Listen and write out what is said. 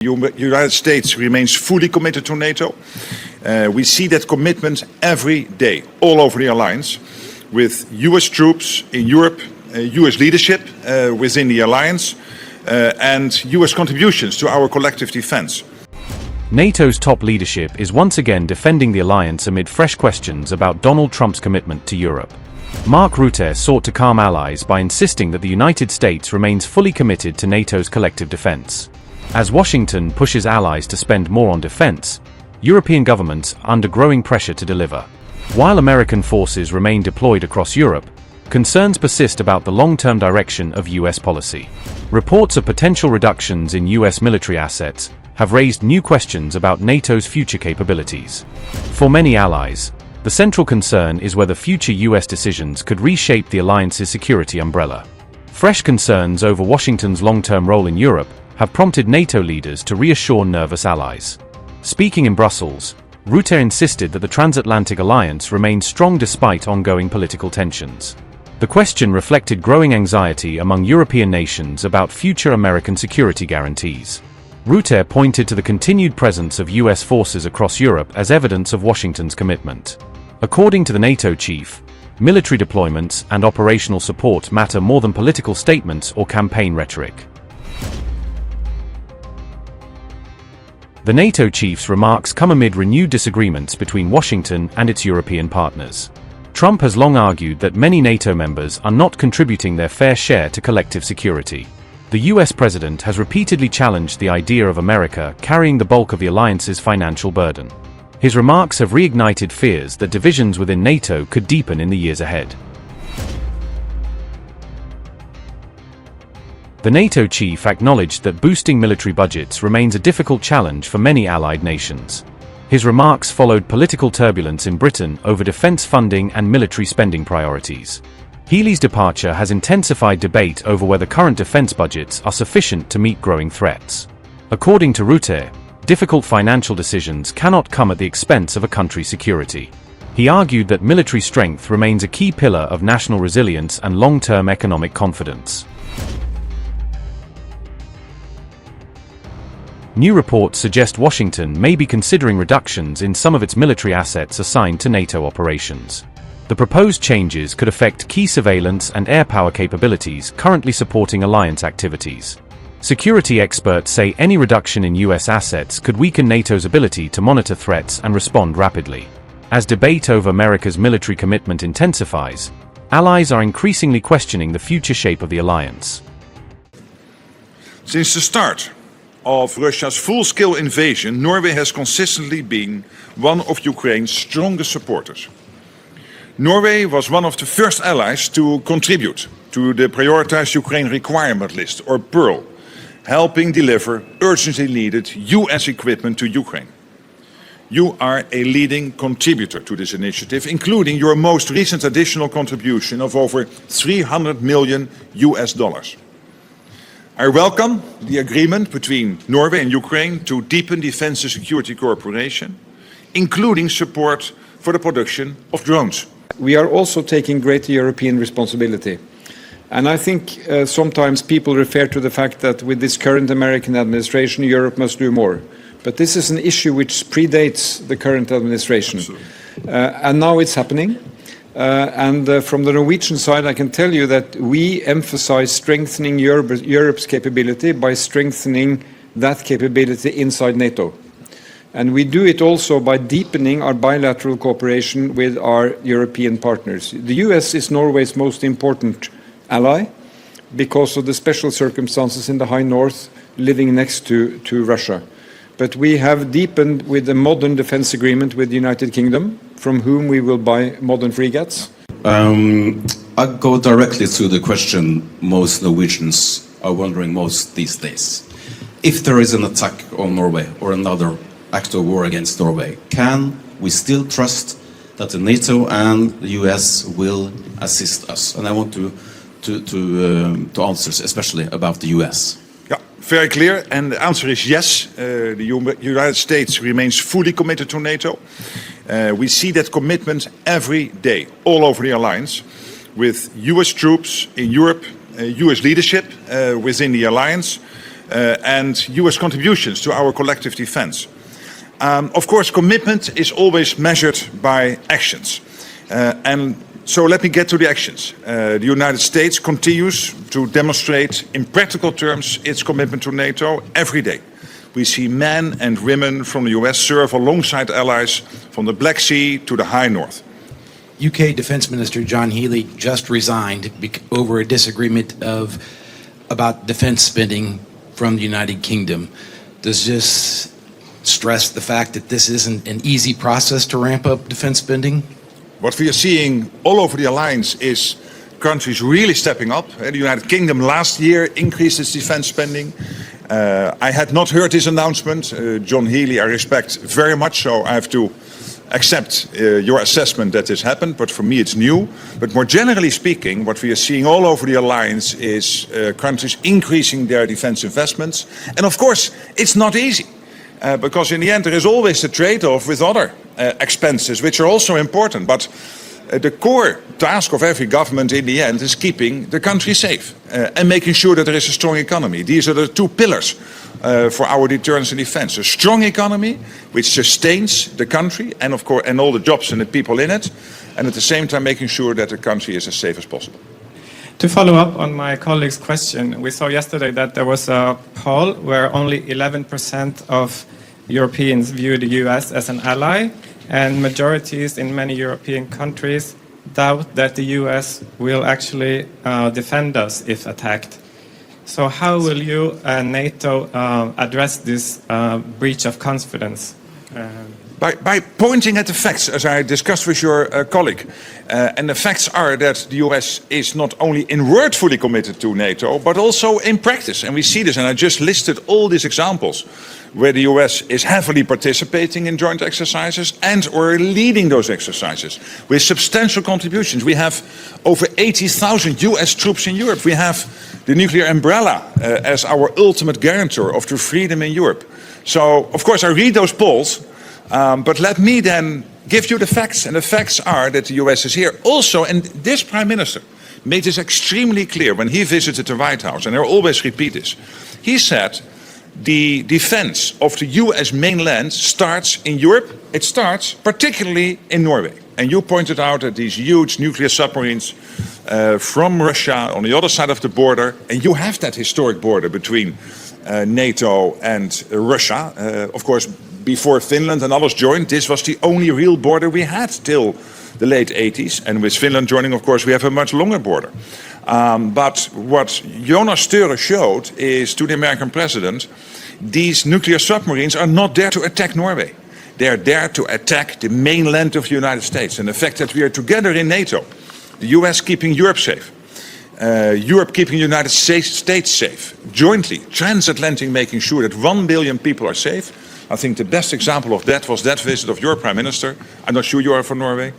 The United States remains fully committed to NATO. We see that commitment every day, all over the alliance, with US troops in Europe, US leadership within the alliance, and US contributions to our collective defense. NATO's top leadership is once again defending the alliance amid fresh questions about Donald Trump's commitment to Europe. Mark Rutte sought to calm allies by insisting that the United States remains fully committed to NATO's collective defense. As Washington pushes allies to spend more on defense, European governments are under growing pressure to deliver. While American forces remain deployed across Europe, concerns persist about the long-term direction of US policy. Reports of potential reductions in US military assets have raised new questions about NATO's future capabilities. For many allies, the central concern is whether future US decisions could reshape the alliance's security umbrella. Fresh concerns over Washington's long-term role in Europe have prompted NATO leaders to reassure nervous allies. Speaking in Brussels, Rutte insisted that the Transatlantic alliance remains strong despite ongoing political tensions. The question reflected growing anxiety among European nations about future American security guarantees. Rutte pointed to the continued presence of US forces across Europe as evidence of Washington's commitment. According to the NATO chief, military deployments and operational support matter more than political statements or campaign rhetoric. The NATO chief's remarks come amid renewed disagreements between Washington and its European partners. Trump has long argued that many NATO members are not contributing their fair share to collective security. The US president has repeatedly challenged the idea of America carrying the bulk of the alliance's financial burden. His remarks have reignited fears that divisions within NATO could deepen in the years ahead. The NATO chief acknowledged that boosting military budgets remains a difficult challenge for many allied nations. His remarks followed political turbulence in Britain over defense funding and military spending priorities. Healey's departure has intensified debate over whether current defense budgets are sufficient to meet growing threats. According to Rutte, difficult financial decisions cannot come at the expense of a country's security. He argued that military strength remains a key pillar of national resilience and long-term economic confidence. New reports suggest Washington may be considering reductions in some of its military assets assigned to NATO operations. The proposed changes could affect key surveillance and air power capabilities currently supporting alliance activities. Security experts say any reduction in US assets could weaken NATO's ability to monitor threats and respond rapidly. As debate over America's military commitment intensifies, allies are increasingly questioning the future shape of the alliance. Since the start of Russia's full-scale invasion, Norway has consistently been one of Ukraine's strongest supporters. Norway was one of the first allies to contribute to the Prioritized Ukraine Requirement List, or PEARL, helping deliver urgently needed US equipment to Ukraine. You are a leading contributor to this initiative, including your most recent additional contribution of over $300 million. I welcome the agreement between Norway and Ukraine to deepen defense and security cooperation, including support for the production of drones. We are also taking greater European responsibility. And I think sometimes people refer to the fact that with this current American administration, Europe must do more. But this is an issue which predates the current administration. And now it's happening. From the Norwegian side, I can tell you that we emphasize strengthening Europe's capability by strengthening that capability inside NATO. And we do it also by deepening our bilateral cooperation with our European partners. The US is Norway's most important ally because of the special circumstances in the high north living next to Russia. But we have deepened with a modern defense agreement with the United Kingdom, from whom we will buy modern frigates. I'll go directly to the question most Norwegians are wondering most these days. If there is an attack on Norway or another act of war against Norway, can we still trust that the NATO and the US will assist us? And I want to answer especially about the US. Yeah, very clear, and the answer is yes. The United States remains fully committed to NATO. We see that commitment every day, all over the alliance, with US troops in Europe, US leadership within the alliance, and US contributions to our collective defense. Of course, commitment is always measured by actions. And so let me get to the actions. The United States continues to demonstrate in practical terms its commitment to NATO every day. We see men and women from the US serve alongside allies from the Black Sea to the High North. UK Defence Minister John Healey just resigned over a disagreement about defence spending from the United Kingdom. Does this stress the fact that this isn't an easy process to ramp up defence spending? What we are seeing all over the alliance is countries really stepping up. The United Kingdom last year increased its defence spending. I had not heard this announcement. John Healey, I respect very much, so I have to accept your assessment that this happened, but for me it's new. But more generally speaking, what we are seeing all over the alliance is countries increasing their defence investments. And of course, it's not easy, because in the end there is always a trade-off with other expenses, which are also important. But the core task of every government in the end is keeping the country safe and making sure that there is a strong economy. These are the two pillars for our deterrence and defense. A strong economy which sustains the country and of course and all the jobs and the people in it, and at the same time making sure that the country is as safe as possible. To follow up on my colleague's question, we saw yesterday that there was a poll where only 11% of Europeans view the US as an ally, and majorities in many European countries doubt that the US will actually defend us if attacked. So how will you and NATO address this breach of confidence? By pointing at the facts, as I discussed with your colleague. And the facts are that the US is not only in word fully committed to NATO, but also in practice. And we see this, and I just listed all these examples where the US is heavily participating in joint exercises and or leading those exercises with substantial contributions. We have over 80,000 US troops in Europe. We have the nuclear umbrella as our ultimate guarantor of true freedom in Europe. So, of course, I read those polls, but let me then give you the facts. And the facts are that the US is here also, and this Prime Minister made this extremely clear when he visited the White House, and I always repeat this. He said, the defense of the US mainland starts in Europe. It starts particularly in Norway. And you pointed out that these huge nuclear submarines from Russia on the other side of the border, and you have that historic border between NATO and Russia. Of course, before Finland and others joined, this was the only real border we had till the late 80s. And with Finland joining, of course, we have a much longer border. But what Jonas Störe showed is to the American president, these nuclear submarines are not there to attack Norway. They are there to attack the mainland of the United States. And the fact that we are together in NATO, the US keeping Europe safe, Europe keeping the United States safe, jointly, transatlantic, making sure that 1 billion people are safe. I think the best example of that was that visit of your Prime Minister. I'm not sure you are from Norway.